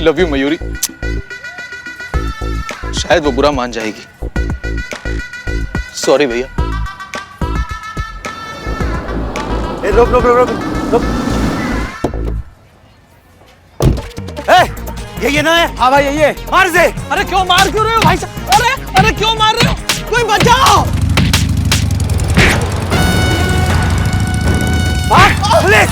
Love you Mayuri. शायद वो बुरा मान जाएगी। सॉरी भैया। रुक रुक रुक रुक रुक। ये ना है? हाँ भाई ये मार से। अरे क्यों मार क्यों रहे हो भाई साहब? अरे क्यों मार रहे हो? कोई बचाओ। पुलिस।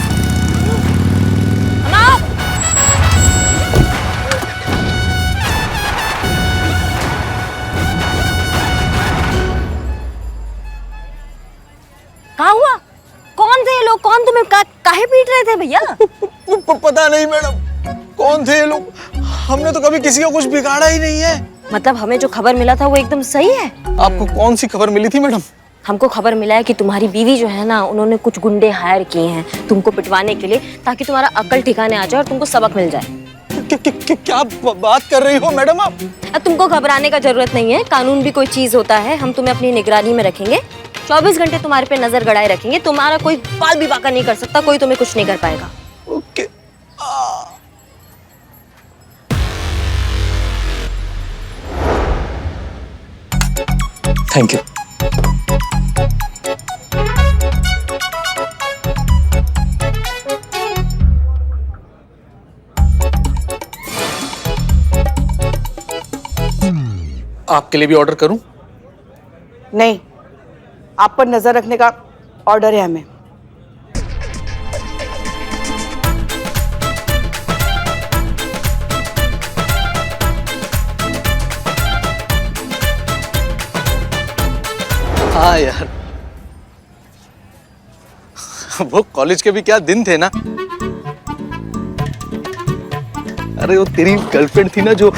क्या हुआ? कौन थे ये लोग? कौन तुम्हें काहे पीट रहे थे भैया? पता नहीं मैडम, कौन थे ये लोग? हमने तो कभी किसी का कुछ बिगाड़ा ही नहीं है। मतलब हमें जो खबर मिला था वो एकदम सही है? आपको कौन सी खबर मिली थी मैडम? हमको खबर मिला है कि तुम्हारी बीवी जो है ना, उन्होंने कुछ गुंडे हायर किए हैं तुमको पिटवाने के लिए, ताकि तुम्हारा अक्ल ठिकाने आ जाए और तुमको सबक मिल जाए। क्या बात कर रही हो मैडम आप? तुमको घबराने का जरूरत नहीं है। कानून भी कोई चीज होता है। हम तुम्हें अपनी निगरानी में रखेंगे, 24 घंटे तुम्हारे पे नजर गड़ाए रखेंगे। तुम्हारा कोई बाल भी बाका नहीं कर सकता, कोई तुम्हें कुछ नहीं कर पाएगा। ओके। Thank you. आपके लिए भी ऑर्डर करूं? नहीं, आप पर नजर रखने का ऑर्डर है हमें। हाँ यार, वो कॉलेज के भी क्या दिन थे ना। अरे वो तेरी गर्लफ्रेंड थी ना, जो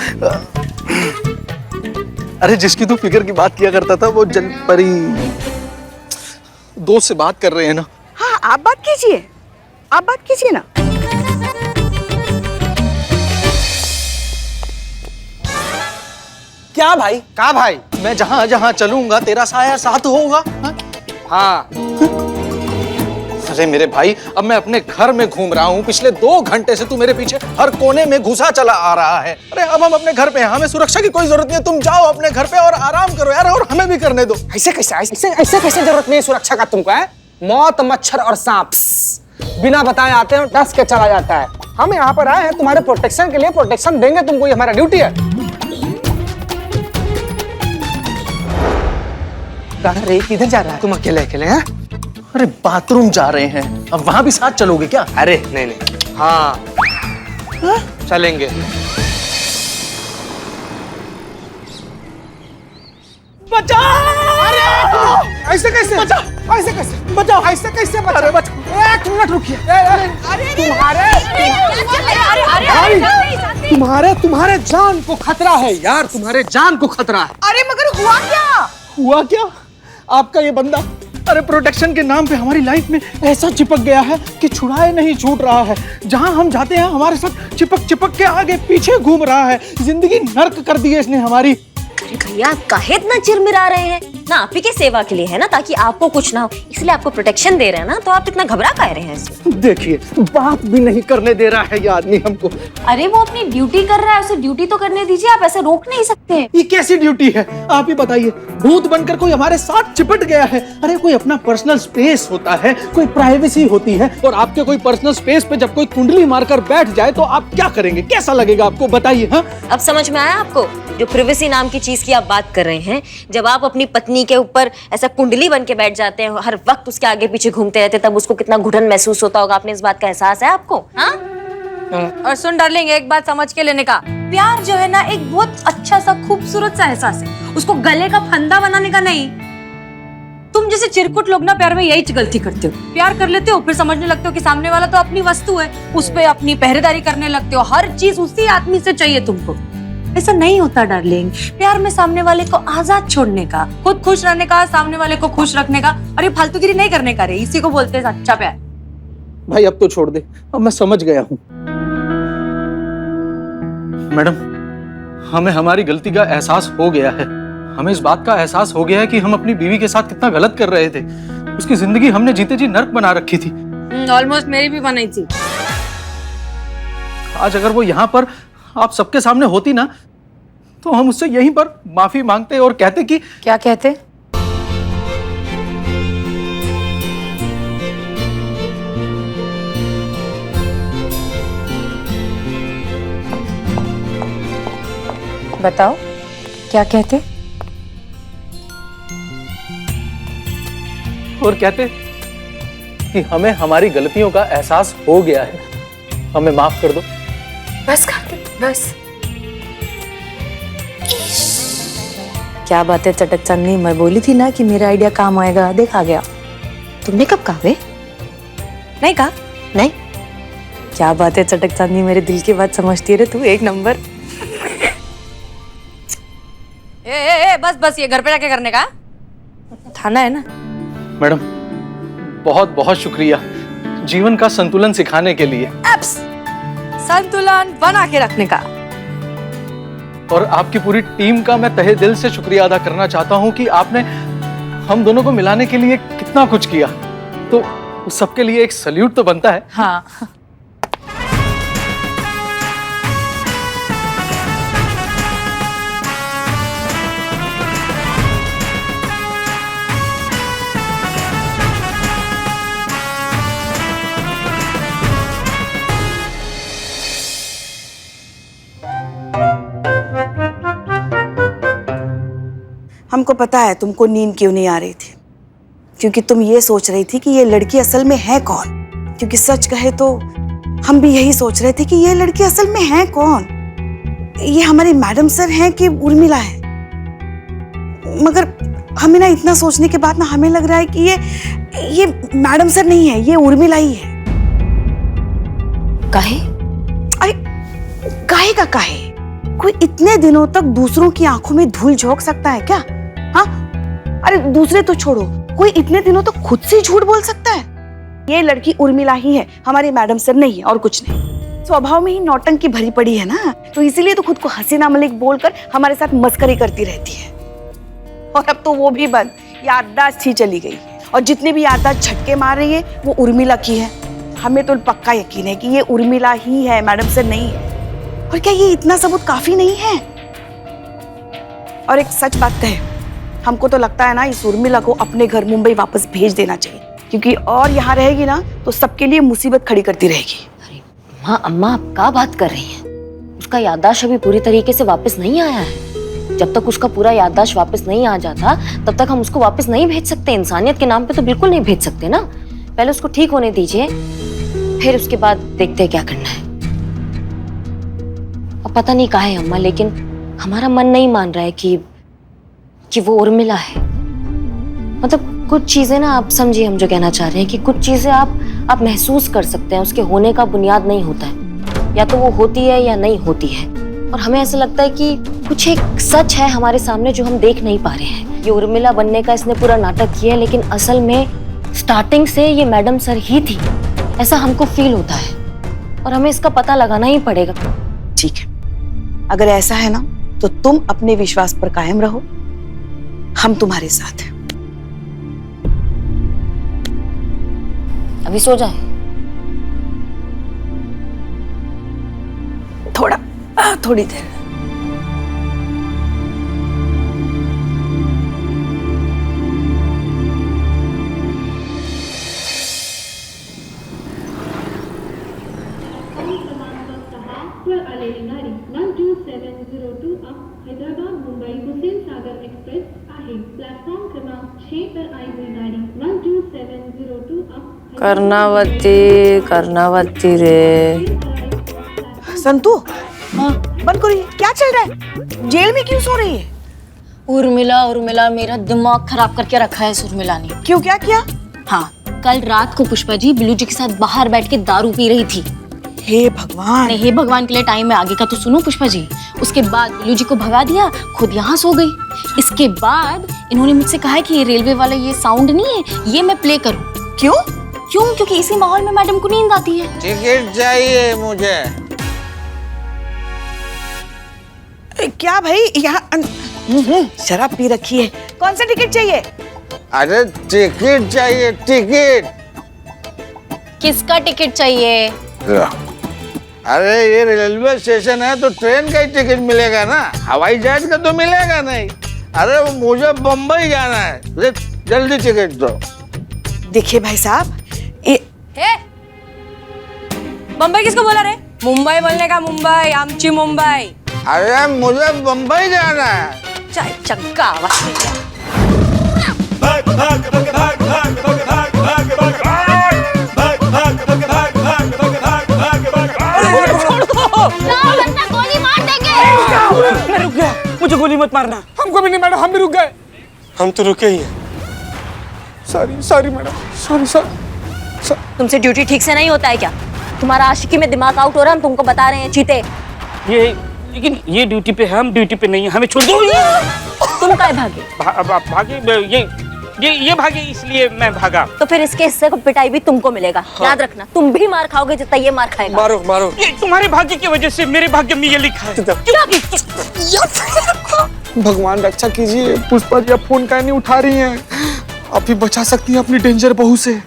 अरे जिसकी तू फिगर की बात किया करता था, वो जल परी। दोस्त से बात कर रहे हैं ना। हाँ, आप बात कीजिए, आप बात कीजिए ना। क्या भाई? क्या भाई? मैं जहां जहां चलूंगा तेरा साया साथ होगा। हाँ। अरे मेरे भाई, अब मैं अपने घर में घूम रहा हूँ। पिछले 2 घंटे से तू मेरे पीछे हर कोने में घुसा चला आ रहा है। अरे अब हम अपने घर पे हैं, हमें सुरक्षा की कोई जरूरत नहीं है। तुम जाओ अपने घर पे और आराम करो यार, और हमें भी करने दो। ऐसे कैसे जरूरत नहीं है सुरक्षा का तुमको है? मौत, मच्छर और सांप बिना बताए आते हैं, डस के चला जाता है। हम यहाँ पर आए हैं तुम्हारे प्रोटेक्शन के लिए, प्रोटेक्शन देंगे तुमको, ये हमारा ड्यूटी है। अरे किधर जा रहा है? तुम अकेले अकेले हैं? अरे बाथरूम जा रहे हैं। अब वहां भी साथ चलोगे क्या? अरे नहीं। हाँ, चलेंगे। बचाओ! ऐसे कैसे? बचाओ! ऐसे कैसे? बचाओ! ऐसे कैसे बचाओ? अरे बचाओ! 1 मिनट रुकिए। तुम्हारे जान को खतरा है यार, तुम्हारे जान को खतरा है। अरे मगर हुआ क्या? हुआ क्या? आपका ये बंदा अरे प्रोटेक्शन के नाम पे हमारी लाइफ में ऐसा चिपक गया है कि छुड़ाए नहीं छूट रहा है। जहां हम जाते हैं हमारे साथ चिपक के आगे पीछे घूम रहा है। जिंदगी नर्क कर दी है इसने हमारी। अरे भैया, काहे इतना चिरमिरा रहे हैं ना? आप ही के सेवा के लिए है ना, ताकि आपको कुछ ना हो, इसलिए आपको प्रोटेक्शन दे रहे हैं ना। तो आप इतना घबरा काहे रहे हैं इसमें? देखिए, बात भी नहीं करने दे रहा है ये आदमी हमको। अरे वो अपनी ड्यूटी कर रहा है, उसे ड्यूटी तो करने दीजिए। आप ऐसे रोक नहीं सकते। ये कैसी ड्यूटी है? आप ही बताइए। भूत बनकर कोई हमारे साथ चिपट गया है। अरे कोई अपना पर्सनल स्पेस होता है, कोई प्राइवेसी होती है, और आपके कोई पर्सनल स्पेस पे जब कोई कुंडली मारकर बैठ जाए तो आप क्या करेंगे? कैसा लगेगा आपको? बताइए। हाँ, अब समझ में आया आपको? जो प्रिवेसी नाम की चीज की आप बात कर रहे हैं, जब आप अपनी पत्नी के ऊपर ऐसा कुंडली बन के बैठ जाते हैं, हर वक्त उसके आगे पीछे घूमते रहते, तब उसको कितना घुटन महसूस होता होगा। आपने इस बात का एहसास है आपको? हाँ? और सुन डार्लिंग, एक बात समझ के लेने का, प्यार जो है ना एक बहुत अच्छा सा खूबसूरत सा एहसास है, उसको गले का फंदा बनाने का नहीं। तुम जैसे चिरकुट लोग ना प्यार में यही गलती करते हो। प्यार कर लेते हो, फिर समझने लगते हो कि सामने वाला तो अपनी वस्तु है, उस पे अपनी पहरेदारी करने लगते हो। हर चीज उसी आदमी से चाहिए तुमको। ऐसा नहीं होता डार्लिंग। प्यार में सामने वाले को आजाद छोड़ने का, खुद खुश रहने का, सामने वाले को खुश रखने का, और ये फालतूगिरी नहीं करने का रे। इसी को बोलते हैं सच्चा प्यार। भाई अब तो छोड़ दे, अब मैं समझ गया हूँ। मैडम, हमें हमारी गलती का एहसास हो गया है। हमें इस बात का एहसास हो गया है कि हम अपनी बीवी के साथ कितना गलत कर रहे थे। उसकी जिंदगी हमने जीते जी नर्क बना रखी थी। ऑलमोस्ट मेरी भी बनाई थी। आज अगर वो यहाँ पर आप सबके सामने होती ना, तो हम उससे यहीं पर माफी मांगते और कहते कि क्या कहते? बताओ क्या कहते? और कहते कि हमें हमारी गलतियों का एहसास हो गया है, हमें माफ कर दो। बस कार्तिक बस। क्या बात है चटक चांदनी, मैं बोली थी ना कि मेरा आइडिया काम आएगा, देखा गया। तुमने कब कहा बे? नहीं कहा? नहीं। क्या बात है चटक चांदनी, मेरे दिल की बात समझती है तू, एक नंबर। ए, बस बस, ये घर पे जाके करने का थाना है ना। मैडम बहुत बहुत शुक्रिया जीवन का संतुलन सिखाने के लिए। एप्स, संतुलन बना के रखने का। और आपकी पूरी टीम का मैं तहे दिल से शुक्रिया अदा करना चाहता हूं कि आपने हम दोनों को मिलाने के लिए कितना कुछ किया, तो उस सबके लिए एक सल्यूट तो बनता है। हाँ। हमको पता है तुमको नींद क्यों नहीं आ रही थी, क्योंकि तुम ये सोच रही थी कि ये लड़की असल में है कौन। क्योंकि सच कहे तो हम भी यही सोच रहे थे कि ये लड़की असल में है कौन, ये हमारी मैडम सर हैं कि उर्मिला है। मगर हमें ना इतना सोचने के बाद ना हमें लग रहा है कि ये मैडम सर नहीं है, ये उर्मिला ही है। काहे? अरे काहे का काहे? कोई इतने दिनों तक दूसरों की आंखों में धूल झोंक सकता है क्या? हाँ, अरे दूसरे तो छोड़ो, कोई इतने दिनों तक खुद से झूठ बोल सकता है? ये लड़की उर्मिला ही है, हमारी मैडम सर नहीं है और कुछ नहीं। स्वभाव में ही नौटंकी भरी पड़ी है ना, तो इसीलिए तो खुद को हसीना मलिक बोलकर हमारे साथ मस्करी करती रहती है। और अब तो वो भी बंद, याददाश्त ही चली गई। और जितने भी याददाश्त झटके मार रही है वो उर्मिला की है। हमें तो पक्का यकीन है कि ये उर्मिला ही है, मैडम सर नहीं है। और क्या ये इतना सबूत काफी नहीं है? और एक सच बात है, हमको तो लगता है ना इस उर्मिला को अपने घर मुंबई वापस भेज देना चाहिए, क्योंकि और यहाँ रहेगी ना तो सबके लिए मुसीबत खड़ी करती रहेगी। अरे अम्मा आप क्या बात कर रही हैं? उसका याददाश्त अभी पूरी तरीके से वापस नहीं आया है। जब तक उसका पूरा याददाश्त वापस नहीं आ जाता तब तक हम उसको वापस नहीं भेज सकते। इंसानियत के नाम पे तो बिल्कुल नहीं भेज सकते ना। पहले उसको ठीक होने दीजिए, फिर उसके बाद देखते हैं क्या करना है। अब पता नहीं कहा है अम्मा, लेकिन हमारा मन नहीं मान रहा है कि वो उर्मिला है। मतलब कुछ चीजें ना, आप समझिए हम जो कहना चाह रहे हैं कि कुछ चीजें आप महसूस कर सकते हैं, उसके होने का बुनियाद नहीं होता है। या तो वो होती है या नहीं होती है। और हमें ऐसा लगता है कि कुछ एक सच है हमारे सामने जो हम देख नहीं पा रहे हैं। ये उर्मिला बनने का इसने पूरा नाटक किया है, लेकिन असल में स्टार्टिंग से ये मैडम सर ही थी, ऐसा हमको फील होता है। और हमें इसका पता लगाना ही पड़ेगा। ठीक है, अगर ऐसा है ना तो तुम अपने विश्वास पर कायम रहो, हम तुम्हारे साथ हैं। अभी सो जाए? थोड़ी देर। आलेली गाडी 12702 हैदराबाद मुंबई हुसेन सागर एक्सप्रेस आहे। प्लॅटफॉर्म क्रमांक 6 पर आई हुई गाड़ी 12702 कर्णावती रे। संतू, बंद करो, ये क्या चल रहा है? जेल में क्यों सो रही है? उर्मिला मेरा दिमाग खराब करके रखा है इस उर्मिला ने। क्यों, क्या किया? हाँ, कल रात को पुष्पा जी बिल्लू जी के साथ बाहर बैठ के दारू पी रही थी। हे भगवान। हे भगवान के लिए टाइम है, आगे का तो सुनो पुष्पा जी। उसके बाद बिल्लू जी को भगा दिया, खुद यहाँ सो गई। इसके बाद इन्होंने मुझसे कहा है कि ये रेलवे वाला ये साउंड नहीं है, ये मैं प्ले करूँ। क्यों? क्योंकि इसी माहौल में मैडम को नींद आती है। टिकट चाहिए मुझे। क्या भाई, यहाँ शराब पी रखी है? कौन सा टिकट चाहिए? अरे टिकट चाहिए, टिकट। किसका टिकट चाहिए? अरे ये रेलवे स्टेशन है तो ट्रेन का ही टिकट मिलेगा ना, हवाई जहाज का तो मिलेगा नहीं। अरे मुझे बम्बई जाना है, जल्दी टिकट दो। देखिए भाई साहब, हे मुंबई किसको बोला रे? मुंबई बोलने का, मुंबई आमची मुंबई। अरे मुझे बम्बई जाना है। चाय चक्का आवाज नहीं किया। गोली मार देंगे। मैं रुक गया, मुझे गोली मत मारना। हमको भी नहीं मैडम, हम भी रुक गए। हम तो रुके ही हैं। Sorry madam, sorry. तुमसे ड्यूटी ठीक से नहीं होता है क्या? तुम्हारा आशिकी में दिमाग आउट हो रहा है, हम तुमको बता रहे हैं चीते। लेकिन ये ड्यूटी पे है, हम ड्यूटी पे नहीं है, हमें छोड़ दो। तुम काहे भागे? भागे ये भागे इसलिए मैं भागा। तो फिर इसके हिस्से को पिटाई भी तुमको मिलेगा। याद रखना, तुम भी मार खाओगे जितना ये मार खाएगा। मारो। ये तुम्हारे भाग्य की वजह से मेरे भाग्य में ये लिखा है। भगवान रक्षा कीजिए। पुष्पा जी अब फोन काहे नहीं उठा रही हैं? आप ही बचा सकती हैं अपनी डेंजर बहू से।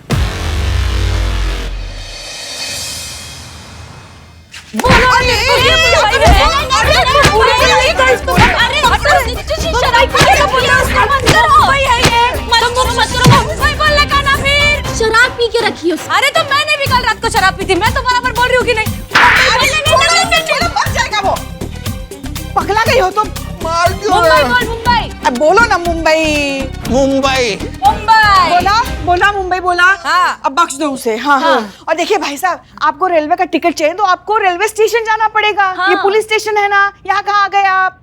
शराब पी के रखी है। अरे तो मैंने भी कल रात को शराब पी थी, मैं तो बराबर बोल रही हूँ कि नहीं? मर जाएगा वो। पगला गई हो तुम? मार क्यों मुंबई रहे हो? बोल, मुंबई अब बोलो ना मुंबई। मुंबई। बोला मुंबई बोला। हाँ। अब बख्श दो उसे। हाँ। और देखिए भाई साहब, आपको रेलवे का टिकट चाहिए तो आपको रेलवे स्टेशन जाना पड़ेगा। हाँ। ये पुलिस स्टेशन है ना, यहाँ कहाँ आ गए आप?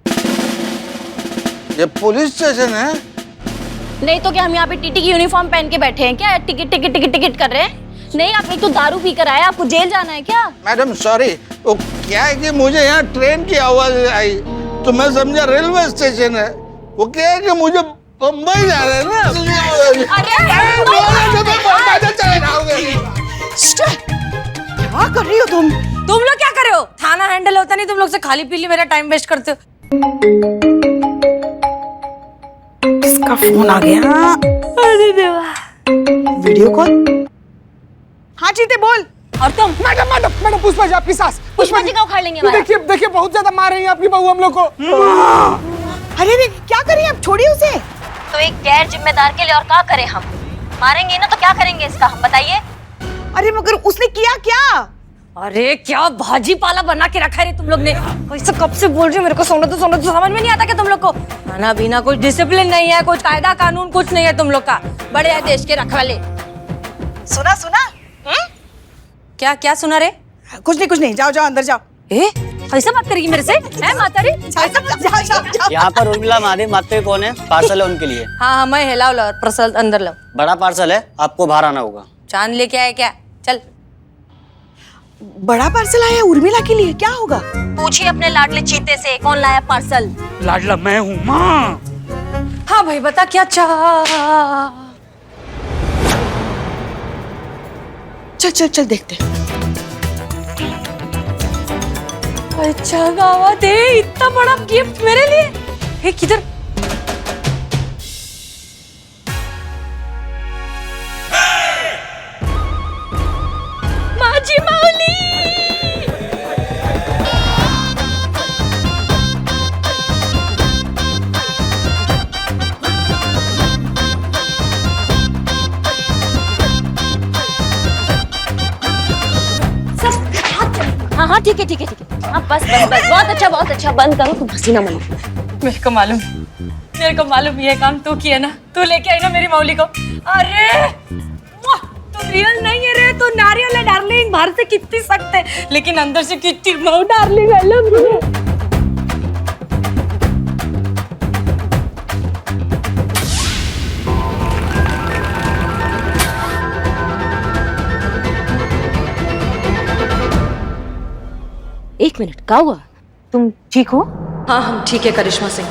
ये पुलिस स्टेशन है? नहीं तो क्या हम यहाँ पे टीटी की यूनिफॉर्म पहन के बैठे हैं क्या? टिकट कर रहे हैं? नहीं, आप एक तो दारू पी कर आए, आपको जेल जाना है क्या? मैडम सॉरी, वो क्या है कि मुझे यहाँ ट्रेन की आवाज आई तो मैं समझा रेलवे स्टेशन है। वो क्या है कि मुझे बम्बई जा रहे हैं ना। क्या कर रही हो तुम? तुम लोग क्या कर रहे हो? थाना हैंडल होता नहीं, तुम लोग से खाली पीली मेरा टाइम वेस्ट करते हो। किसका फोन आ गया? अरे देवा। Video call. हाँ जीते बोल। और तुम? मैडम पुष्पा जी आपकी सास। पुष्पा जी का उखाड़ लेंगे हमारा। देखिए बहुत ज्यादा मार रही है आपकी बहू हम लोग को। अरे क्या करें आप? छोड़िए उसे। तो एक गैर जिम्मेदार के लिए और क्या करें हम? मारेंगे ना तो क्या करेंगे इसका, हम बताइए। अरे मगर उसने किया क्या? अरे क्या भाजी पाला बना के रखा है रे तुम लोग ने? कैसे कब से बोल रही हो मेरे को? सोना तो समझ में नहीं आता क्या तुम लोग को? खाना पीना कुछ डिसिप्लिन नहीं है, कुछ कायदा कानून कुछ नहीं है तुम लोग का। बड़े है देश के रखवाले। सुना? क्या सुना रे? कुछ नहीं, जाओ अंदर जाओ। ऐसा बात करेगी मेरे से? है माता रे? जाओ। यहाँ पर उर्मिला महादेव माते कौन है? पार्सल है उनके लिए। हाँ मैं हिलाओ लो, पार्सल अंदर लो। बड़ा पार्सल है, आपको बाहर आना होगा। चांद लेके आए क्या? चल। बड़ा पार्सल आया उर्मिला के लिए, क्या होगा? पूछिए अपने लाडले चीते से, कौन लाया पार्सल? लाडला मैं हूँ माँ। हाँ भाई बता क्या चाह? चल देखते। अच्छा गावा दे, इतना बड़ा गिफ्ट मेरे लिए। हे किधर? माजी माऊली। हाँ ठीक है। हाँ बस बहुत अच्छा, बंद करो, तुम हंसी ना मनो। मेरे को मालूम ये काम तू किया ना, तू लेके आई ना मेरी मौली को। अरे तू रियल नहीं है रे, तू नारियल है डार्लिंग। बाहर से कितनी सख्त है लेकिन अंदर से कितनी Mau darling. I love you. एक मिनट, क्या हुआ? तुम ठीक हो? हाँ हम ठीक है करिश्मा सिंह।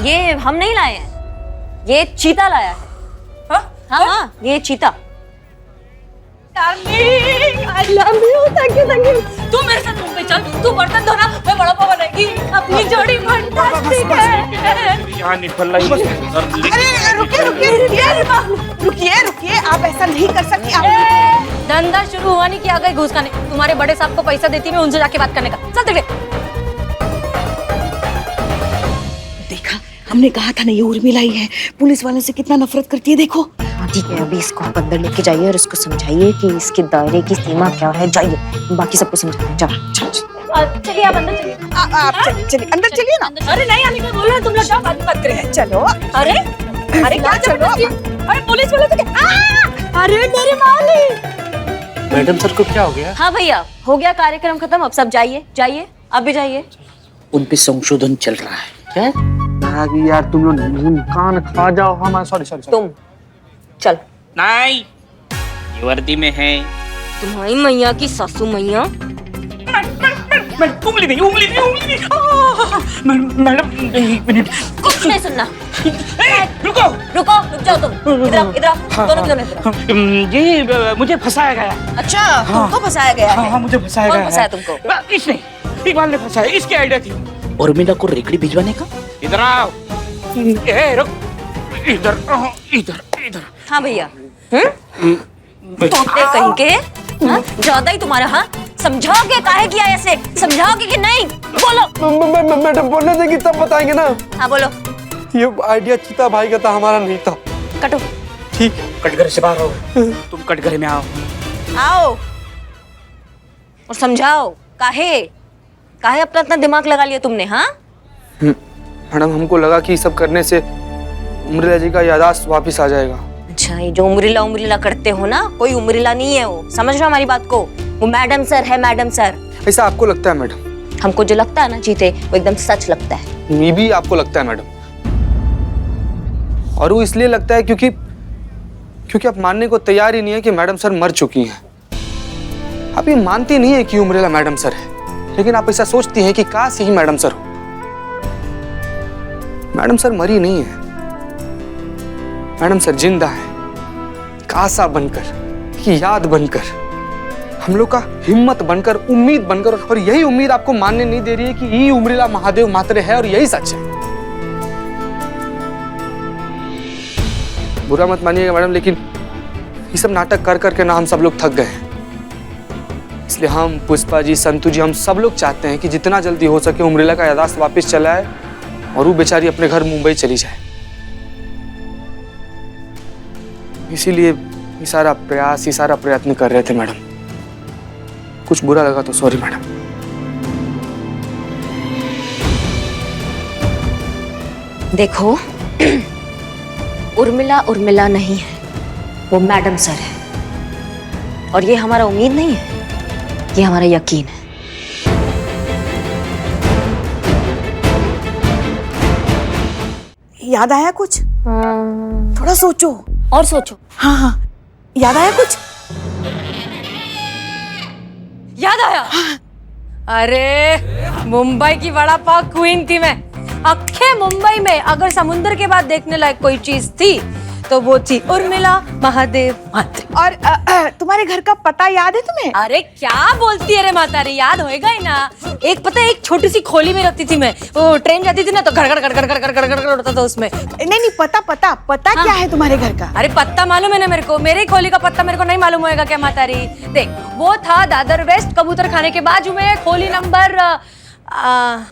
ये हम नहीं लाए हैं, ये चीता लाया है। हाँ, ये चीता। Darling I love you. Thank you. तू मेरे साथ मुंबई चल, तू बर्तन धोना, मैं बड़ा पाव बनाएगी। अपनी जोड़ी फंटास्टिक है। छान निकल रही अरे रुकिए रुकिए रुकिए रुकिए रुकिए, आप ऐसा नहीं कर सकती। आप धंधा शुरू हुआ नहीं कि आ गए घूस खाने। तुम्हारे बड़े साहब को पैसा देती मैं उनसे जाके बात करने का। चल देख। देखा, हमने कहा था ना ये उर्मिला ही है, पुलिस वालों से कितना नफरत करती है देखो। हाँ ठीक है, अभी इसको आप अंदर लेके जाइए और इसको समझाइए कि इसके दायरे की सीमा क्या है। जाइए, बाकी सबको समझाइए। चलो चलिए आप अंदर चलिए। आप चलिए चलिए अंदर चलिए ना। अरे नहीं आने का बोल रहे हैं तुम लोग, जाओ बात करें। चलो। अरे अरे क्या चलो। अरे पुलिस वाले तो क्या? अरे मेरे मालिक। मैडम सर को क्या हो गया? हाँ भैया, हो गया कार्यक्रम खत्म। अब सब जाइए जाइए, अब भी जाइए। उन पे संशोधन चल रहा है। क्या यार तुम लोग कान खा जाओ। हम सॉरी सॉरी तुम चल। नहीं, ये वर्दी में है। तुम्हारी मैया की सासू मैया। उंगली नहीं, उंगली नहीं, उंगली नहीं। मैडम एक मिनट, कुछ नहीं सुनना। रुको रुको, रुक जाओ तुम। इधर आओ, इधर आओ, दोनों की दोनों इधर। ये मुझे फंसाया गया। अच्छा, तुमको फंसाया गया है? हाँ, मुझे फंसाया कौन गया फंसाया है। तुमको? इसने, इकबाल ने फंसाया। इसकी आइडिया थी। उर्मिला को रेकड़ी भिजवाने का। इधर आओ। रुक, इधर इधर इधर। हाँ भैया। तोते कहीं के। हाँ? ज्यादा ही तुम्हारा। हाँ, समझाओगे काहे किया ऐसे? समझाओगे कि नहीं? बोलो। मैडम बोलने देगी तब बताएंगे ना। हाँ बोलो। ये आइडिया चीता भाई का था, हमारा नहीं था। कटो। ठीक। कटघरे से बाहर आओ। तुम कटघरे में आओ। आओ और समझाओ काहे काहे अपना इतना दिमाग लगा लिया तुमने। हाँ मैडम हमको लगा कि सब करने से उमरिला जी का याददाश्त वापस आ जाएगा। अच्छा, ये जो उमरिला उमरिला करते हो ना, कोई उमरिला नहीं है वो। समझ रहे हो हमारी बात को? वो मैडम सर है, मैडम सर। ऐसा आपको लगता है मैडम? हमको जो लगता है ना जीते, वो एकदम सच लगता है। ये भी आपको लगता है मैडम? और वो इसलिए लगता है क्योंकि आप मानने को तैयार ही नहीं है कि मैडम सर मर चुकी हैं। आप ये मानती नहीं है कि उमरिला मैडम सर है, लेकिन आप ऐसा सोचती हैं कि काश यही मैडम सर हो। मैडम सर मरी नहीं है, मैडम सर जिंदा है, एक आशा बनकर, की याद बनकर, हम लोग का हिम्मत बनकर, उम्मीद बनकर। और यही उम्मीद आपको मानने नहीं दे रही है कि यही उमरिला महादेव मात्रे है और यही सच है। बुरा मत मानिएगा मैडम, लेकिन ये सब नाटक कर करके ना हम सब लोग थक गए हैं। इसलिए हम, पुष्पा जी, संतू जी, हम सब लोग चाहते हैं कि जितना जल्दी हो सके उमरिला का याददाश्त वापस चला आए और वो बेचारी अपने घर मुंबई चली जाए। इसीलिए ये सारा प्रयास, ये सारा प्रयत्न कर रहे थे मैडम। कुछ बुरा लगा तो सॉरी मैडम। देखो, उर्मिला उर्मिला नहीं है, वो मैडम सर है। और ये हमारा उम्मीद नहीं है, ये हमारा यकीन है। याद आया कुछ? थोड़ा सोचो। और सोचो। हाँ हाँ, याद आया कुछ? याद आया? अरे मुंबई की वड़ा पाव क्वीन थी मैं। अखे मुंबई में अगर समुद्र के बाद देखने लायक कोई चीज थी तो वो थी उर्मिला महादेव मात्रे। और तुम्हारे घर का पता याद है तुम्हें? अरे क्या बोलती है रे माता रे, याद होएगा ही ना। एक पता है, एक छोटी सी खोली में रखती थी मैं। वो ट्रेन जाती थी ना तो घर घर घर घर घर घर घर घर उड़ता था उसमें। नहीं, पता हाँ। क्या है तुम्हारे घर का? अरे पत्ता मालूम है ना मेरे को, मेरे खोली का पत्ता मेरे को नहीं मालूम होएगा क्या माता री? देख, वो था दादर वेस्ट कबूतर खाने के बाजू में, खोली नंबर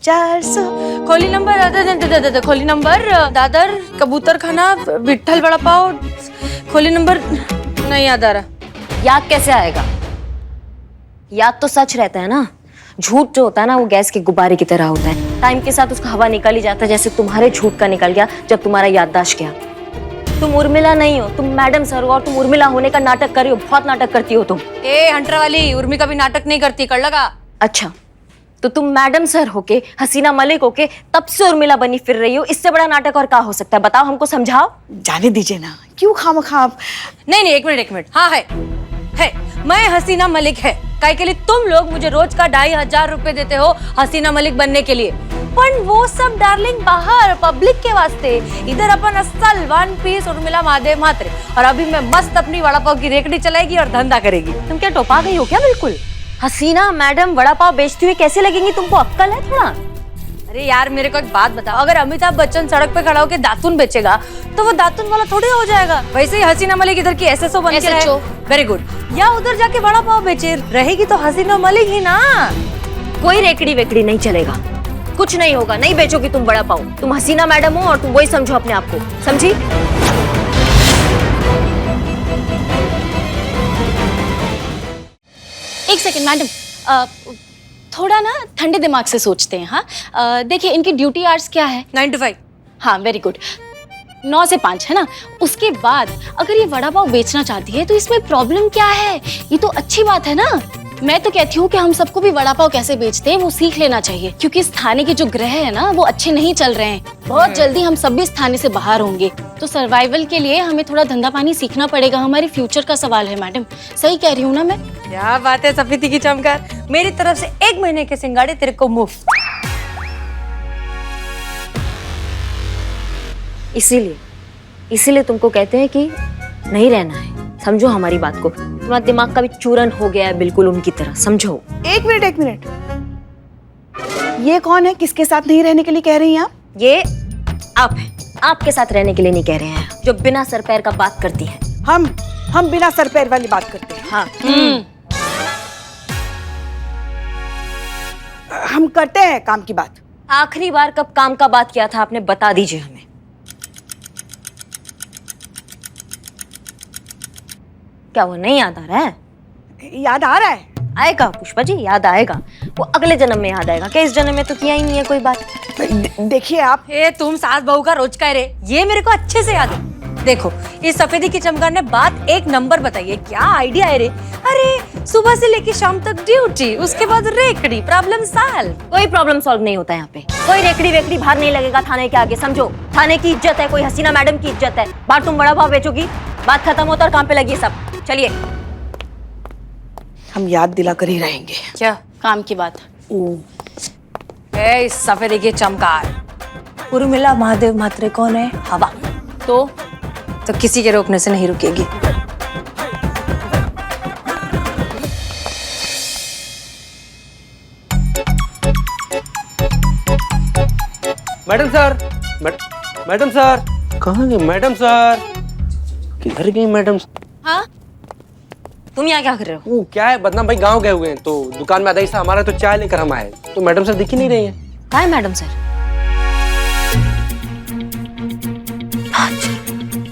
400। खोली नंबर दादर कबूतर खाना, विट्ठल वड़ा पाव, खोली नंबर नहीं याद आ रहा। याद कैसे आएगा? याद तो सच रहता है ना। झूठ जो होता है ना, वो गैस के गुब्बारे की तरह होता है। टाइम के साथ उसका हवा निकल ही जाता है, जैसे तुम्हारे झूठ का निकल गया जब तुम्हारा याददाश्त गया। तुम उर्मिला नहीं हो, तुम मैडम सर हो। और तुम उर्मिला होने का नाटक कर रही हो, बहुत नाटक करती हो तुम। ए हंटर वाली, उर्मी कभी नाटक नहीं करती, कर लगा। अच्छा, तो तुम मैडम सर होके, हसीना मलिक होके तब से उर्मिला बनी फिर रही हो। इससे बड़ा नाटक और क्या हो सकता है? बताओ, हमको समझाओ। जाने दीजिए ना, क्यों खामखा। नहीं, एक मिनट। हाँ है, मैं हसीना मलिक है। काहे के लिए तुम लोग मुझे रोज का 2500 रुपए देते हो हसीना मलिक बनने के लिए। पर वो सब डार्लिंग बाहर पब्लिक के वास्ते। इधर अपन असल वन पीस उर्मिला महादेव मात्रे। और अभी मैं मस्त अपनी वड़ा पाव की रेकड़ी चलाएगी और धंधा करेगी। तुम क्या टोपा गई हो क्या? बिल्कुल हसीना मैडम वड़ा पाव बेचती हुई कैसे लगेंगी तुमको? अक्कल है थोड़ा? अरे यार मेरे को एक बात बताओ, अगर अमिताभ बच्चन सड़क पे खड़ा होकर दातुन बेचेगा तो वो दातुन वाला थोड़ी हो जाएगा। वैसे ही हसीना मलिक इधर की एसएसओ बन के रहे। Very good. या उधर जाके वड़ा पाव बेचे रहेगी तो हसीना मलिक ही ना। कोई रेकड़ी वेकड़ी नहीं चलेगा, कुछ नहीं होगा, नहीं बेचोगी तुम बड़ा पाव। तुम हसीना मैडम हो और तुम वही समझो अपने आप को, समझी? एक सेकंड मैडम, थोड़ा ना ठंडे दिमाग से सोचते हैं। हाँ, देखिए इनकी ड्यूटी आवर्स क्या है? 9 to 5। हाँ, वेरी गुड। 9 से 5 है ना। उसके बाद अगर ये वड़ा पाव बेचना चाहती है तो इसमें प्रॉब्लम क्या है? ये तो अच्छी बात है ना। मैं तो कहती हूँ कि हम सबको भी वड़ा पाव कैसे बेचते हैं वो सीख लेना चाहिए, क्योंकि इस थाने के जो ग्रह है ना वो अच्छे नहीं चल रहे हैं। बहुत जल्दी हम सब भी इस थाने से बाहर होंगे, तो सर्वाइवल के लिए हमें थोड़ा धंधा पानी सीखना पड़ेगा। हमारी फ्यूचर का सवाल है मैडम, सही कह रही हूँ ना मैं? क्या बात है सफेदी की चमकार, मेरी तरफ से 1 महीने के सिंगाड़े तेरे को मुफ्त। इसीलिए तुमको कहते हैं कि नहीं रहना है, समझो हमारी बात को। तुम्हारा दिमाग का भी चूरन हो गया है बिल्कुल उनकी तरह, समझो। एक मिनट, ये कौन है? किसके साथ नहीं रहने के लिए कह रही हैं आप? ये आप हैं, आपके साथ रहने के लिए नहीं कह रहे हैं, जो बिना सर पैर का बात करती है। हम बिना सर पैर वाली बात करते हैं। हाँ। हम करते हैं काम की बात। आखिरी बार कब काम का बात किया था आपने, बता दीजिए हमें। क्या वो नहीं याद आ रहा है? याद आ रहा है। आएगा पुष्पा जी, याद आएगा। वो अगले जन्म में याद आएगा। क्या इस जन्म में तो किया ही नहीं है कोई बात? देखिए आप, तुम सास बहू का रोज कह रहे, ये मेरे को अच्छे से याद है। देखो इस सफेदी की चमकार ने बात 1 नंबर बताई है। क्या आइडिया है रे। अरे सुबह से लेके शाम तक ड्यूटी, उसके बाद रेकड़ी, प्रॉब्लम सॉल्व। कोई प्रॉब्लम सॉल्व नहीं होता यहाँ पे। कोई रेकड़ी वेकड़ी बाहर नहीं लगेगा थाने के आगे, समझो। थाने की इज्जत है, कोई हसीना मैडम की इज्जत है। बाहर तुम बड़ा भाव बेचोगी, बात खत्म होता और काम पे लगी सब। चलिए। हम याद दिला कर ही रहेंगे। क्या काम की बात? इस सफेदी की चमकार उर्मिला महादेव म्हात्रे कौन है? हवा। तो किसी के रोकने से नहीं रुकेगी। मैडम सर, मैडम सर, कहाँ गए मैडम सर? किधर गई मैडम? हाँ, तुम यहाँ क्या कर रहे हो? वो क्या है, बदनाम भाई गांव गए हुए हैं, तो दुकान में आधा हमारा तो चाय लेकर हम आए, तो मैडम सर दिख ही नहीं रही हैं। कहाँ है मैडम सर?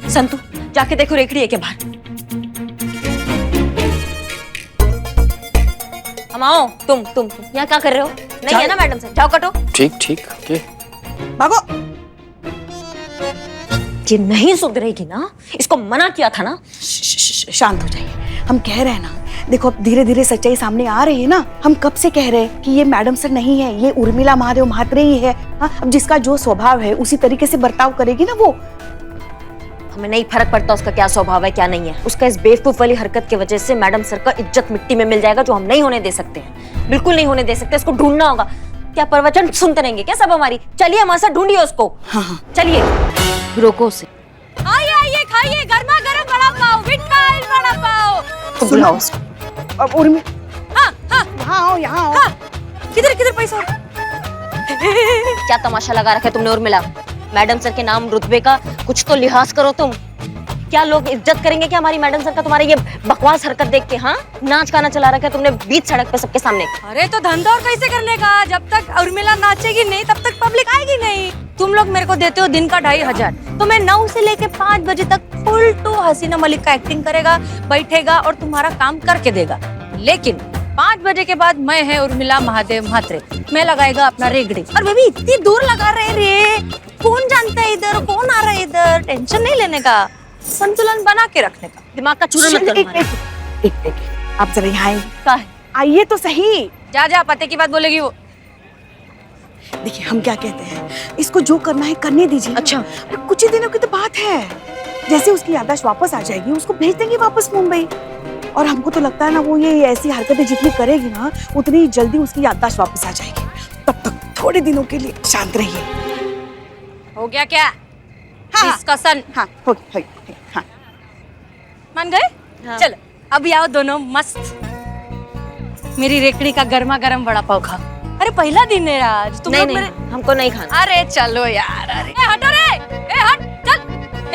संतू, जाके देखो रेकड़ी है क्या बाहर। हम आओ। तुम यहाँ क्या कर रहे हो? नहीं है ना मैडम सर, जाओ कटो। ठीक ओके। भागो। ये नहीं सुधरेगी ना, इसको मना किया था ना। शांत हो जाइए, हम कह रहे हैं ना। देखो अब धीरे धीरे सच्चाई सामने आ रही है ना। हम कब से कह रहे हैं कि ये मैडम सर नहीं है, ये उर्मिला महादेव म्हात्रे ही है। हाँ, अब जिसका जो स्वभाव है उसी तरीके से बर्ताव करेगी ना वो। हमें नहीं फर्क पड़ता उसका क्या स्वभाव है क्या नहीं है। उसका इस बेवकूफ वाली हरकत की वजह से मैडम सर का इज्जत मिट्टी में मिल जाएगा, जो हम नहीं होने दे सकते हैं। बिल्कुल नहीं होने दे सकते। इसको ढूंढना होगा। क्या प्रवचन सुनते रहेंगे क्या सब हमारी? चलिए हमारे साथ ढूंढिए उसको। हाँ। चलिए, रोको उसे। आइए खाइए गर्मा गर्म बड़ा पाव, विटाइल बड़ा पाव। बुलाओ उसको। अब उर्मी, हाँ, यहाँ आओ। किधर पैसा? क्या तमाशा लगा रखा है तुमने उर्मिला? मैडम सर के नाम रुतबे का कुछ तो लिहाज करो तुम। क्या लोग इज्जत करेंगे क्या हमारी मैडम सर का तुम्हारे ये बकवास हरकत देख के? हाँ, नाच गाना चला रखा है तुमने बीच सड़क पे सबके सामने। अरे तो धंधा और कैसे करने का? जब तक उर्मिला नाचेगी नहीं तब तक पब्लिक आएगी नहीं। तुम लोग मेरे को देते हो दिन का 2500, तो मैं 9 से लेके 5 बजे तक फुल टू हसीना मलिक का एक्टिंग करेगा, बैठेगा और तुम्हारा काम करके देगा। लेकिन 5 बजे के बाद मैं है उर्मिला महादेव म्हात्रे, मैं लगाएगा अपना रेगड़ी। और बेबी इतनी दूर लगा रहे रे, कौन जानता है इधर कौन आ रहा है इधर। टेंशन नहीं लेने का, संतुलन बना के रखने का। दिमाग का चूरन मत करो। एक आप जरा यहाँ क्या है? आइए तो सही। जा पते की बात बोलेगी वो। देखिए हम क्या कहते हैं, इसको जो करना है करने दीजिए। अच्छा, कुछ ही दिनों की तो बात है। जैसे उसकी याददाश्त वापस आ जाएगी उसको भेज देंगे वापस मुंबई। और हमको तो लगता है ना वो ये ऐसी हरकतें जितनी करेगी ना उतनी जल्दी उसकी याददाश्त वापस आ जाएगी। तब तक थोड़े दिनों के लिए शांत रहिए। हो गया क्या? हाँ, डिस्कशन। हाँ, हो गया। हाँ। मान गए? हाँ। चलो अभी आओ दोनों मस्त मेरी रेकड़ी का गर्मा गर्म वड़ा पाव खाओ। अरे पहला दिन है आज, तुम नहीं लोग नहीं, हमको नहीं खाना। अरे चलो यार, अरे ए हटो रे, ए हट चल,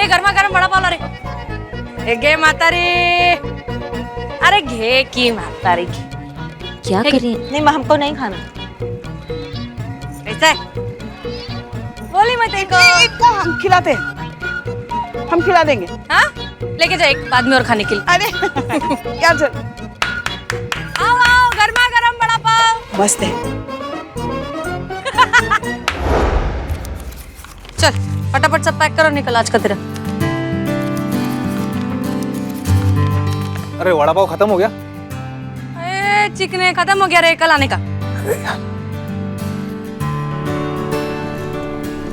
ए गर्मा गर्म बड़ा पाव ला रे, ए गे माता रे, अरे घे की माता रे घे। क्या करिए? नहीं हमको नहीं खाना। कैसा है? बोली मत देखो। इतना हम खिलाते, हम खिला देंगे। हाँ लेके जा एक बाद में और खाने के लिए। अरे यार चल, आओ आओ, गर्मा गर्म बड़ा पाव। मस्त है। चल फटाफट सब पैक करो, निकल आज का तेरा। अरे वड़ा पाव खत्म हो गया। ए चिकने खत्म हो गया रे, कल आने का।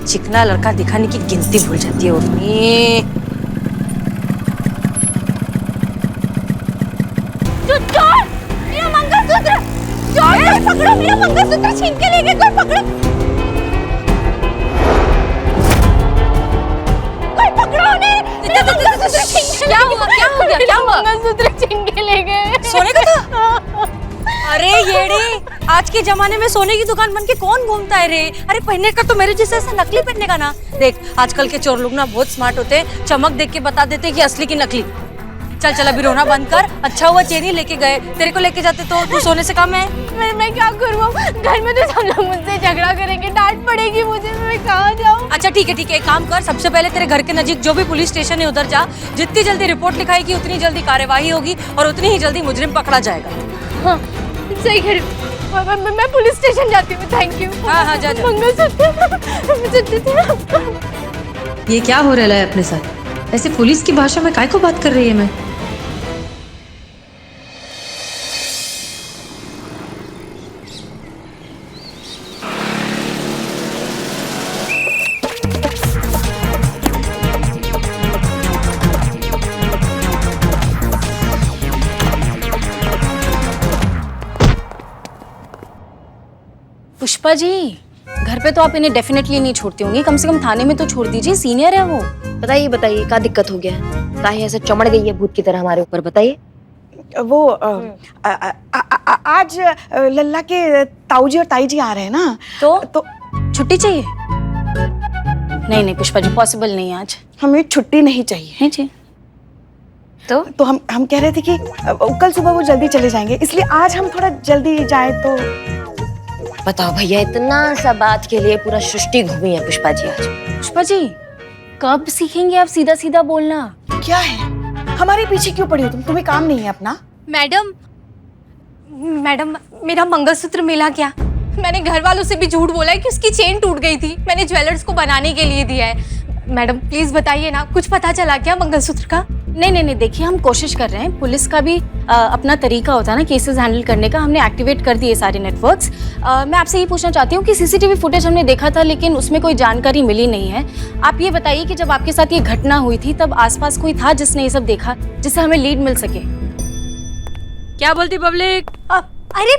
चिकना लड़का दिखाने की गिनती भूल जाती है उर्मी। चोर, मेरा मंगलसूत्र, चोर कोई पकड़ो, मेरा मंगलसूत्र छीन के ले गए, कोई पकड़ो, कोई पकड़ो उन्हें, मेरा मंगलसूत्र छीन के। क्या हुआ क्या हो गया, क्या हुआ? मंगलसूत्र छीन के ले गए। सोने का था? अरे येड़ी, आज के जमाने में सोने की दुकान बन के कौन घूमता है रे? अरे पहनने का तो मेरे जैसे ऐसा नकली पहनने का ना। देख आजकल के चोर लोग ना बहुत स्मार्ट होते हैं, चमक देख के बता देते कि असली की नकली। चल चल अभी रोना बंद कर, अच्छा हुआ चेन ही लेके गए, तेरे को लेके जाते तो तू सोने से काम है। मैं क्या करूँ? घर में तो सब लोग मुझसे झगड़ा करेंगे, डांट पड़ेगी मुझे, मैं कहाँ जाऊँ? अच्छा ठीक है, एक काम कर, सबसे पहले तेरे घर के नजीक जो भी पुलिस स्टेशन है उधर जा। जितनी जल्दी रिपोर्ट लिखाएगी उतनी जल्दी कार्यवाही होगी और उतनी ही जल्दी मुजरिम पकड़ा जाएगा। हाँ सही कह रही हूँ। मैं पुलिस स्टेशन जाती हूँ। Thank you. हाँ हाँ जा जा। ये क्या हो रहा है अपने साथ? ऐसे पुलिस की भाषा में काय को बात कर रही है मैं? पुष्पा जी, घर पे तो आप इन्हें डेफिनेटली नहीं छोड़ती होंगी, कम से कम थाने में तो छोड़ दीजिए, सीनियर है वो। बताइए बताइए क्या दिक्कत हो गया? काहे ऐसे चमड़ गई है भूत की तरह हमारे ऊपर? बताइए। वो आज लल्ला के ताऊजी और ताई जी आ रहे हैं ना, तो छुट्टी चाहिए? नहीं पुष्पा जी, पॉसिबल नहीं आज। हमें छुट्टी नहीं चाहिए। नहीं चाहिए तो हम कह रहे थे कि कल सुबह वो जल्दी चले जाएंगे, इसलिए आज हम थोड़ा जल्दी जाए तो। बताओ भैया, इतना सा बात के लिए पूरा सृष्टि घूमी है पुष्पा जी आज। पुष्पा जी कब सीखेंगे आप सीधा सीधा बोलना? क्या है, हमारे पीछे क्यों पड़ी हो तुम? तुम्हें काम नहीं है अपना? मैडम मेरा मंगलसूत्र मिला क्या? मैंने घर वालों से भी झूठ बोला है कि उसकी चेन टूट गई थी, मैंने ज्वेलर्स को बनाने के लिए दिया है। मैडम प्लीज बताइए ना, कुछ पता चला क्या मंगलसूत्र का? नहीं, देखिए हम कोशिश कर रहे हैं, पुलिस का भी अपना तरीका होता है ना केसेस हैंडल करने का। हमने एक्टिवेट कर दिए सारे नेटवर्क्स। मैं आपसे ये पूछना चाहती हूँ कि सीसीटीवी फुटेज हमने देखा था लेकिन उसमें कोई जानकारी मिली नहीं है। आप ये बताइए कि जब आपके साथ ये घटना हुई थी तब आसपास कोई था जिसने ये सब देखा, जिससे हमें लीड मिल सके? क्या बोलती पब्लिक? अरे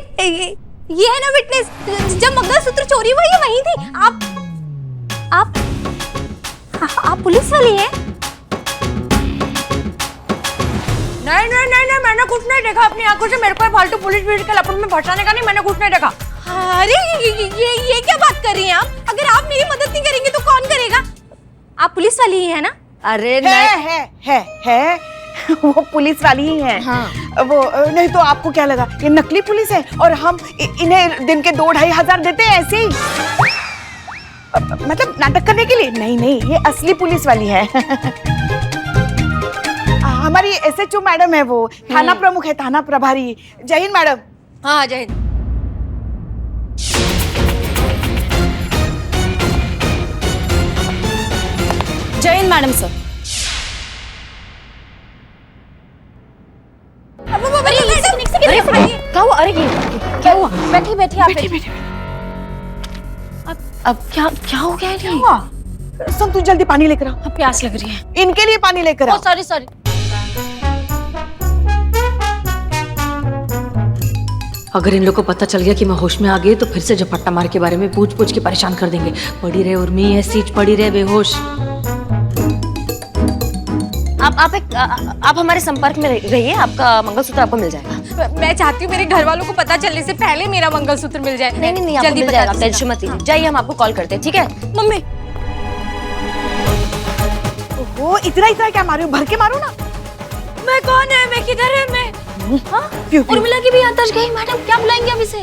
ये है ना विटनेस, जब मंगलसूत्र चोरी हुआ ये वही थी। आप पुलिस वाली हैं? नहीं, मैंने कुछ नहीं देखा अपनी आंखों से। मेरे को फालतू पुलिस के लपट में फंसाने का नहीं, मैंने कुछ नहीं देखा। अरे ये क्या बात कर रही हैं आप? अगर आप मेरी मदद नहीं करेंगे तो कौन करेगा? आप पुलिस वाली ही है ना? अरे है वो पुलिस वाली ही है। हाँ। वो नहीं तो आपको क्या लगा ये नकली पुलिस है और हम इन्हें दिन के 2-2,500 देते हैं ऐसे ही, मतलब नाटक करने के लिए? नहीं, ये असली पुलिस वाली है। हमारी SHO मैडम है, वो थाना प्रमुख है, थाना प्रभारी। जय हिंद मैडम। हाँ जय हिंद। जय हिंद मैडम सर। क्या हुआ? अरे क्या हुआ? बैठिए आप। अब क्या हो गया? क्या हुआ? सुन तू जल्दी पानी लेकर आओ, प्यास लग रही है। इनके लिए पानी लेकर आओ। सॉरी। अगर इन लोग को पता चल गया कि मैं होश में आ गई तो फिर से झपट्टा मार के बारे में पूछ के परेशान कर देंगे। पड़ी रहे उर्मी, ऐसी पड़ी रहे बेहोश। आप हमारे संपर्क में रहिए, आपका मंगलसूत्र आपको मिल जाएगा। मैं चाहती हूँ मेरे घर वालों को पता चलने से पहले मेरा मंगलसूत्र मिल जाए। नहीं नहीं नहीं, आपको मिल जाएगा, टेंशन मत लीजिए। जाइए, हम आपको कॉल करते हैं, ठीक है? मम्मी वो इतना इतना क्या मारो, भर के मारो ना। मैं कौन है, मैं किधर है, मैं हाँ? उर्मिला की भी याददाश्त गई मैडम, क्या बुलाएंगे अब इसे?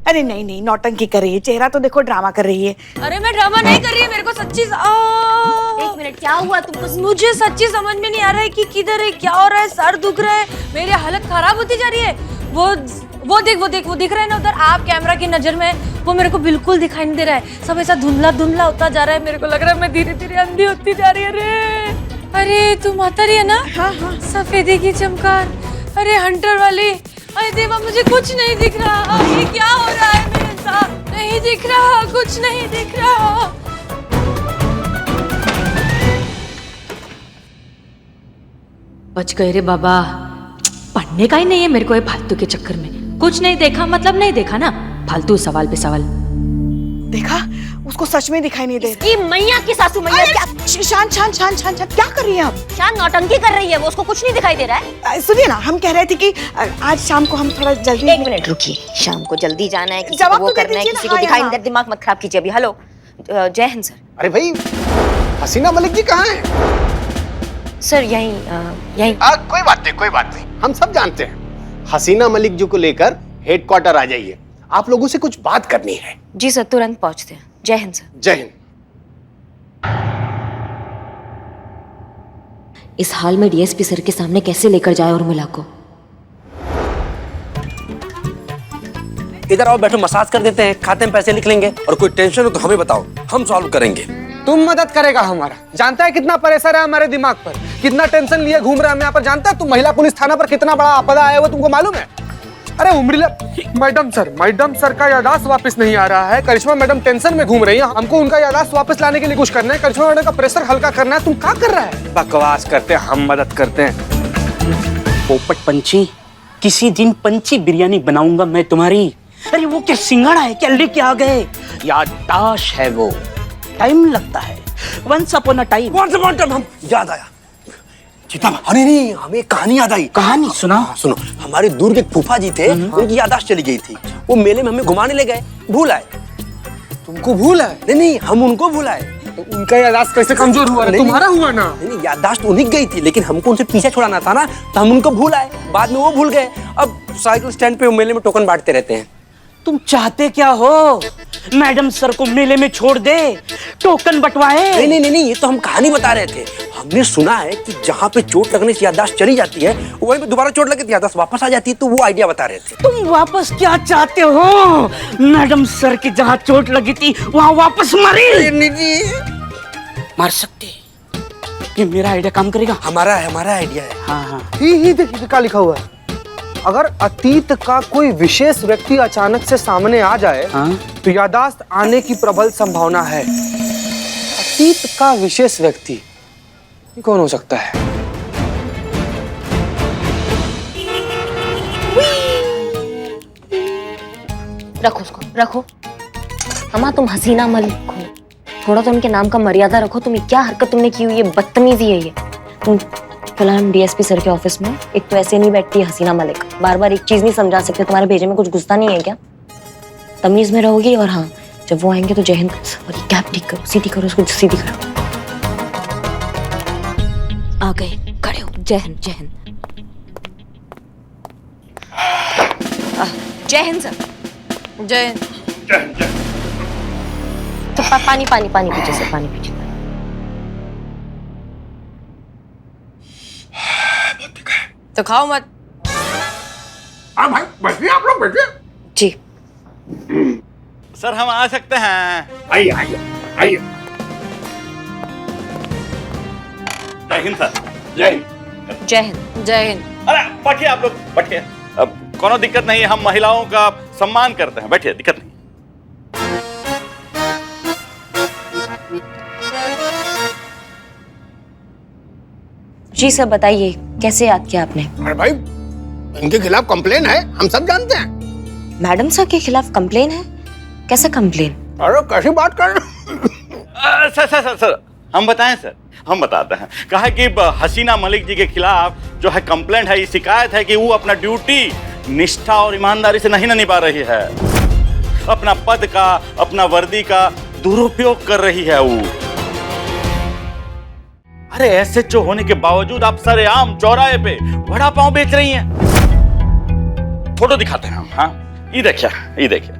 अरे नहीं नहीं, नौटंकी कर रही है, चेहरा तो देखो ड्रामा कर रही है। अरे मैं ड्रामा नहीं कर रही, मेरे को सच्ची एक मिनट, क्या हुआ तुमको? मुझे सच्ची समझ में नहीं आ रहा है कि किधर है, क्या हो रहा है, सर दुख रहा है, मेरी हालत खराब होती जा रही है। वो दिख रहा है ना उधर, आप कैमरा की नजर में, वो मेरे को बिल्कुल दिखाई नहीं दे रहा है। सब ऐसा धुंधला धुंधला होता जा रहा है, मेरे को लग रहा है मैं धीरे धीरे अंधी होती जा रही है। अरे तू माता रही है ना? हाँ हाँ। सफेदी की चमकार, अरे हंटर वाली। अरे देवा, मुझे कुछ नहीं दिख रहा, ये क्या हो रहा है मेरे साथ? नहीं दिख रहा, कुछ नहीं दिख रहा। बच गए रे बाबा, पढ़ने का ही नहीं है मेरे को ये फालतू के चक्कर में। कुछ नहीं देखा मतलब नहीं देखा ना, फालतू सवाल पे सवाल। देखा, उसको सच में दिखाई नहीं दे रहा। की मैया की सासू मैया क्या? शान शान शान शान शान, क्या कर रही है आप? शान नौटंकी कर रही है, वो उसको कुछ नहीं दिखाई दे रहा है। सुनिए ना, हम कह रहे थे कि आज शाम को हम थोड़ा जल्दी। एक मिनट रुकिए, शाम को जल्दी जाना है, किसी को जवाब वो तो दे करना है, दीजिए किसी ना, को हाँ दिखाई या नहीं दे। दिमाग मत खराब कीजिए अभी। हेलो, जय हिंद सर। अरे भाई, हसीना मलिक जी कहाँ हैं? सर यहीं। कोई बात नहीं, कोई बात नहीं, हम सब जानते हैं। हसीना मलिक जी को लेकर हेडक्वार्टर आ जाइए, आप लोगों से कुछ बात करनी है। जी सर, तुरंत पहुंचते हैं। जय हिंद सर। जय हिंद। इस हाल में डीएसपी सर के सामने कैसे लेकर जाए उर्मिला को? इधर आओ, बैठो, मसाज कर देते हैं, खाते में पैसे लिख लेंगे। और कोई टेंशन हो तो हमें बताओ, हम सॉल्व करेंगे। तुम मदद करेगा हमारा? जानता है कितना प्रेशर है हमारे दिमाग पर, कितना टेंशन लिए घूम रहे हैं हम यहाँ पर। जानता है तुम महिला पुलिस थाना पर कितना बड़ा आपदा आया हुआ, तुमको मालूम है? अरे उर्मिला मैडम सर का याददाश्त वापस नहीं आ रहा है। करिश्मा मैडम टेंशन में घूम रही है, हमको उनका याददाश्त वापस लाने के लिए कुछ करना है। करिश्मा मैडम का प्रेशर हल्का करना है। तुम क्या कर रहा है? बकवास करते हैं, हम मदद करते हैं। पोपट पंछी, किसी दिन पंछी बिरयानी बनाऊंगा मैं तुम्हारी। अरे वो क्या सिंगाड़ा है, क्या लेके आ गए? याददाश्त है वो, टाइम लगता है। वंस अपॉन अ टाइम, हम याद आया चिता। अरे नहीं, हमें कहानी याद आई। कहानी सुना? सुनो, हमारे दूर के फूफा जी थे, उनकी याददाश्त चली गई थी। वो मेले में हमें घुमाने ले गए, भूल आए। तुमको भूल है? नहीं, हम उनको भुलाए। तो उनका याददाश्त कैसे कमजोर हुआ? तुम्हारा हुआ ना? नहीं, याददाश्त उन्हीं गई थी, लेकिन हमको उनसे पीछे छुड़ाना था ना, तो हम उनको भूल आए। बाद में वो भूल गए। अब साइकिल स्टैंड पे मेले में टोकन बांटते रहते हैं। तुम चाहते क्या हो? मैडम सर को मेले में छोड़ दे, टोकन बंटवाए? नहीं, ये तो हम कहानी बता रहे थे। हमने सुना है कि जहाँ पे चोट लगने से याददाश्त चली जाती है, वहीं पे दोबारा चोट लगे तो याददाश्त वापस आ जाती है। तो वो आइडिया बता रहे थे। तुम वापस क्या चाहते हो? मैडम सर की जहाँ चोट लगी थी वहाँ वापस मारे? मार सकते। ये मेरा आइडिया काम करेगा? हमारा आइडिया है। हाँ। ही देखिए क्या लिखा हुआ है। अगर अतीत का कोई विशेष व्यक्ति अचानक से सामने आ जाए, तो याददाश्त आने की प्रबल संभावना है। अतीत का विशेष व्यक्ति, ये कौन हो सकता है? रखो उसको, रखो। अम्मा, तुम हसीना मलिक हो, थोड़ा तो उनके नाम का मर्यादा रखो। तुम क्या हरकत तुमने की हुई है, बदतमीजी है ये। तुम फिलहाल हम डीएसपी सर के ऑफिस में, एक तो ऐसे नहीं बैठती है हसीना मलिक, बार बार एक चीज नहीं समझा सकते। तुम्हारे भेजे में कुछ गुस्सा नहीं है क्या? तमीज में रहोगी। और हाँ, जब वो आएंगे तो जय हिंद। और ये कैप ठीक करो, सीधी करो, उसको सीधी करो। आ गए, खड़े हो। जय हिंद, जय हिंद। जय हिंद सर। जय हिंद। तो पानी पीछे से, पानी पीछे। तो खाओ मत। हाँ भाई, बैठिए, आप लोग बैठिए। जी सर, हम आ सकते हैं? आइए। जय हिंद सर। जय हिंद। जय हिंद। जय हिंद। अरे बैठिए, आप लोग बैठिए। अब कोनो दिक्कत नहीं है, हम महिलाओं का सम्मान करते हैं। बैठिए, दिक्कत नहीं। जी सर, बताइए कैसे याद किया आपने? अरे भाई, इनके खिलाफ कंप्लेन है, हम सब जानते हैं। मैडम सर के खिलाफ कंप्लेन है? कैसा कंप्लेन? अरे कैसी बात कर रहे? सर, हम बताएं सर, हम बताते हैं। कहा कि हसीना मलिक जी के खिलाफ जो है कंप्लेंट है, शिकायत है कि वो अपना ड्यूटी निष्ठा और ईमानदारी से नहीं निभा रही है, अपना पद का, अपना वर्दी का दुरुपयोग कर रही है वो। अरे एसएचओ होने के बावजूद आप सरेआम चौराहे पे वड़ा पाव बेच रही हैं। फोटो दिखाते हैं हम। हाँ, ये देखिए, ये देखिए,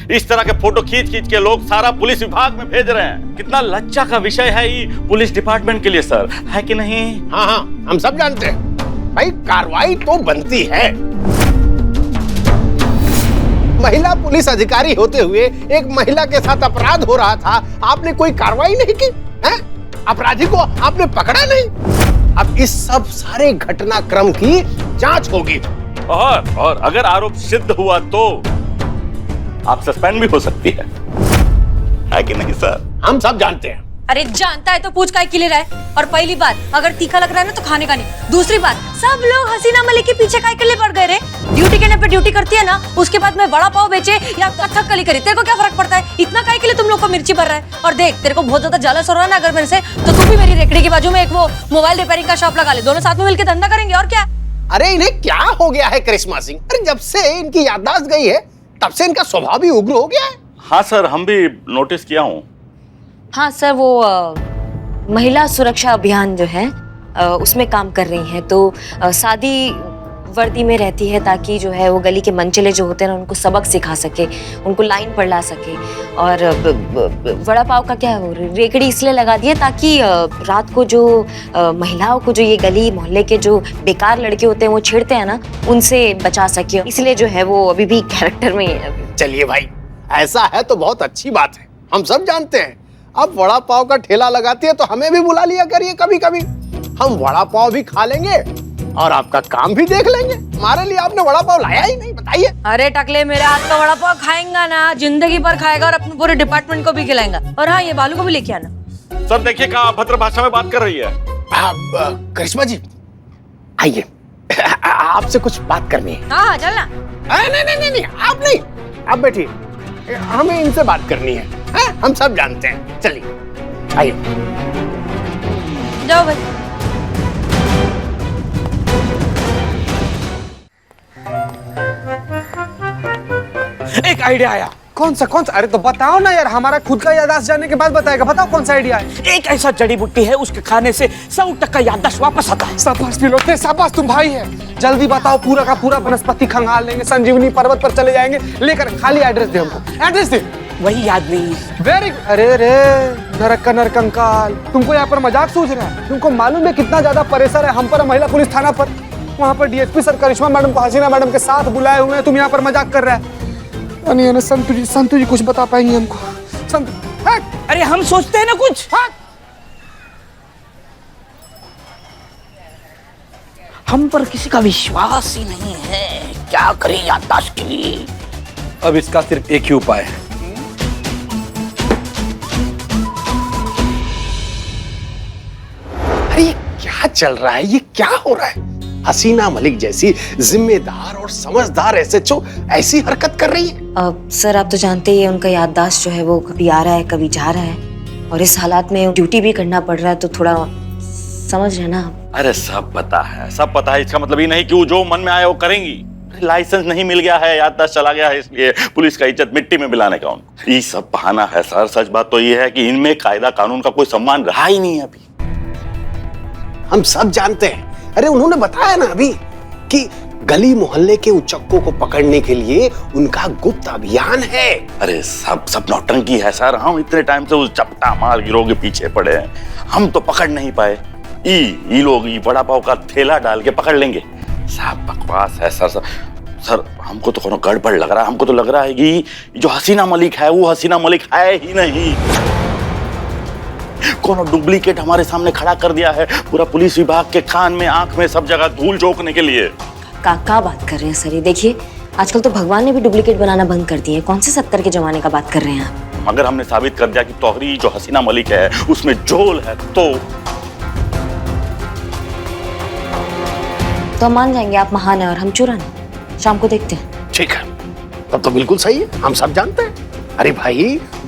इस तरह के फोटो खींच खींच के लोग सारा पुलिस विभाग में भेज रहे हैं। कितना लज्जा का विषय है ये पुलिस डिपार्टमेंट के लिए सर, है कि नहीं? हाँ हाँ, हम सब जानते हैं भाई, कार्रवाई तो बनती है। महिला पुलिस अधिकारी होते हुए एक महिला के साथ अपराध हो रहा था, आपने कोई कार्रवाई नहीं की है? अपराधी को आपने पकड़ा नहीं। अब इस सब सारे घटनाक्रम की जांच होगी और अगर आरोप सिद्ध हुआ तो आप सस्पेंड भी हो सकती है कि नहीं सर? हम सब जानते हैं। अरे जानता है तो पूछ काहे के लिए रहा है? और पहली बात, अगर तीखा लग रहा है ना तो खाने का नहीं। दूसरी बात, सब लोग हसीना मलिक के पीछे काहे के लिए पड़ गए रे? ड्यूटी के नाम पे ड्यूटी करती है ना, उसके बाद में वड़ा पाव बेचे या कथक कली करे, तेरे को क्या फर्क पड़ता है? इतना काहे के लिए तुम लोग को मिर्ची भर रहा है? और देख, तेरे को बहुत ज्यादा जालस हो रहा है ना अगर मेरे से, तो तू भी मेरी रेकड़ी के बाजू में एक वो मोबाइल रिपेयरिंग का शॉप लगा ले, दोनों साथ में मिलकर धंधा करेंगे। और क्या? अरे इन्हें क्या हो गया है करिश्मा सिंह? अरे जब से इनकी याददाश्त गई है तब से इनका स्वभाव भी उग्र हो गया है। हाँ सर, हम भी नोटिस किया हूँ। हाँ सर, वो महिला सुरक्षा अभियान जो है उसमें काम कर रही हैं, तो सादी वर्दी में रहती है ताकि जो है वो गली के मनचले जो होते हैं ना उनको सबक सिखा सके, उनको लाइन पर ला सके। और वड़ा पाव का क्या है, वो रेकड़ी इसलिए लगा दी है ताकि रात को जो महिलाओं को जो ये गली मोहल्ले के जो बेकार लड़के होते हैं वो छेड़ते हैं ना, उनसे बचा सके, इसलिए जो है वो अभी भी कैरेक्टर में है। चलिए भाई, ऐसा है तो बहुत अच्छी बात है। हम सब जानते हैं अब वड़ा पाव का ठेला लगाती है तो हमें भी बुला लिया करिए कभी कभी, हम वड़ा पाव भी खा लेंगे और आपका काम भी देख लेंगे। हमारे लिए आपने वड़ा पाव लाया ही नहीं, बताइए। अरे टकले, मेरे हाथ का वड़ा पाव खाएंगा ना, जिंदगी भर खाएगा और अपने पूरे डिपार्टमेंट को भी खिलाएगा। और हाँ, ये बालू को भी लेके आना। सर देखिए कहाँ अभद्र भाषा में बात कर रही है। करिश्मा जी आइए, आपसे कुछ बात करनी है। हाँ चलना। नहीं, आप नहीं, आप बैठिए, हमें इनसे बात करनी है। हम सब जानते हैं, चलिए आइए। जाओ भाई। एक आइडिया आया। कौन सा? अरे तो बताओ ना यार, हमारा खुद का याददाश्त जानने के बाद बताएगा। बताओ कौन सा आइडिया है? एक ऐसा जड़ी बूटी है, उसके खाने से 100% याददाश्त वापस आता है। शाबाश पिलोते, शाबाश, तुम भाई है। जल्दी बताओ, पूरा का पूरा वनस्पति खंगाल लेंगे, संजीवनी पर्वत पर चले जाएंगे, लेकर खाली एड्रेस दे हमको, एड्रेस दे। वही याद नहीं है। वेरी, अरे रे नरक का नरकंकाल, तुमको यहाँ पर मजाक सूझ रहा है? तुमको मालूम है कितना ज्यादा प्रेशर है हम पर, महिला पुलिस थाना पर? वहाँ पर डीएसपी सर करिश्मा मैडम को हसीना मैडम के साथ बुलाए हुए हैं, तुम यहाँ पर मजाक कर रहा है? नहीं, संतु जी कुछ बता पाएंगे हमको? संतु, अरे हम सोचते हैं ना कुछ। हम पर किसी का विश्वास ही नहीं है, क्या करें याददाश्त के लिए? अब इसका सिर्फ एक ही उपाय है। अरे ये क्या चल रहा है? ये क्या हो रहा है? हसीना मलिक जैसी जिम्मेदार और समझदार एसएचओ ऐसी हरकत कर रही है। सर आप तो जानते ही हैं उनका याददाश्त जो है वो कभी आ रहा है कभी जा रहा है, और इस हालात में ड्यूटी भी करना पड़ रहा है, तो थोड़ा समझ रहे ना। अरे सब पता है, सब पता है। इसका मतलब ये नहीं कि वो जो मन में आए वो करेंगी। लाइसेंस नहीं मिल गया है, याददाश्त चला गया है, इसलिए पुलिस का इज्जत मिट्टी में मिलाने का उनको ये सब बहाना है सर। सच बात तो ये है कि इनमें कायदा कानून का कोई सम्मान रहा ही नहीं है अभी। हम सब जानते हैं। अरे उन्होंने बताया ना अभी कि गली मोहल्ले के उचक्कों को पकड़ने के लिए उनका गुप्त अभियान है। अरे सब नौटंकी है सर। हम इतने टाइम से उस चपटा मार गिरोह के पीछे पड़े हैं, हम तो पकड़ नहीं पाए। ये लोग वड़ा पाव का ठेला डाल के पकड़ लेंगे। सब बकवास है सर। हमको तो कोनो गड़बड़ लग रहा है। हमको तो लग रहा है कि जो हसीना मलिक है वो हसीना मलिक है ही नहीं, कोनो डुप्लीकेट हमारे सामने खड़ा कर दिया है पूरा पुलिस विभाग के कान में आंख में सब जगह धूल झोंकने के लिए। का बात कर रहे हैं सर? ये देखिए आजकल तो भगवान ने भी डुप्लीकेट बनाना बंद कर दिए। कौन से 70 के जमाने का बात कर रहे हैं आप? अगर हमने साबित कर दिया कि तोहरी जो हसीना मलिक है उसमें झोल है तो हम मान जाएंगे आप महान है और हम चुरान। शाम को देखते हैं। ठीक है, तब तो बिल्कुल सही है। हम सब जानते हैं। अरे भाई,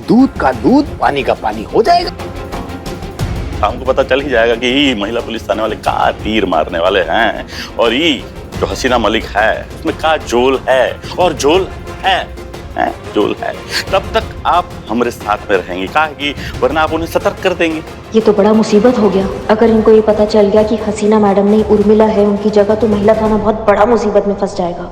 दूध का दूध पानी का पानी हो जाएगा। शाम को पता चल ही जाएगा कि ये महिला पुलिस थाने वाले कहाँ तीर मारने वाले हैं और ये जो हसीना मलिक है उसमें कहाँ जोल है और जोल है, जोल है। तब तक आप हमारे साथ में रहेंगे कहा कि वरना आप उन्हें सतर्क कर देंगे। ये तो बड़ा मुसीबत हो गया। अगर इनको ये पता चल गया कि हसीना मैडम नहीं उर्मिला है उनकी जगह, तो महिला थाना बहुत बड़ा मुसीबत में फंस जाएगा।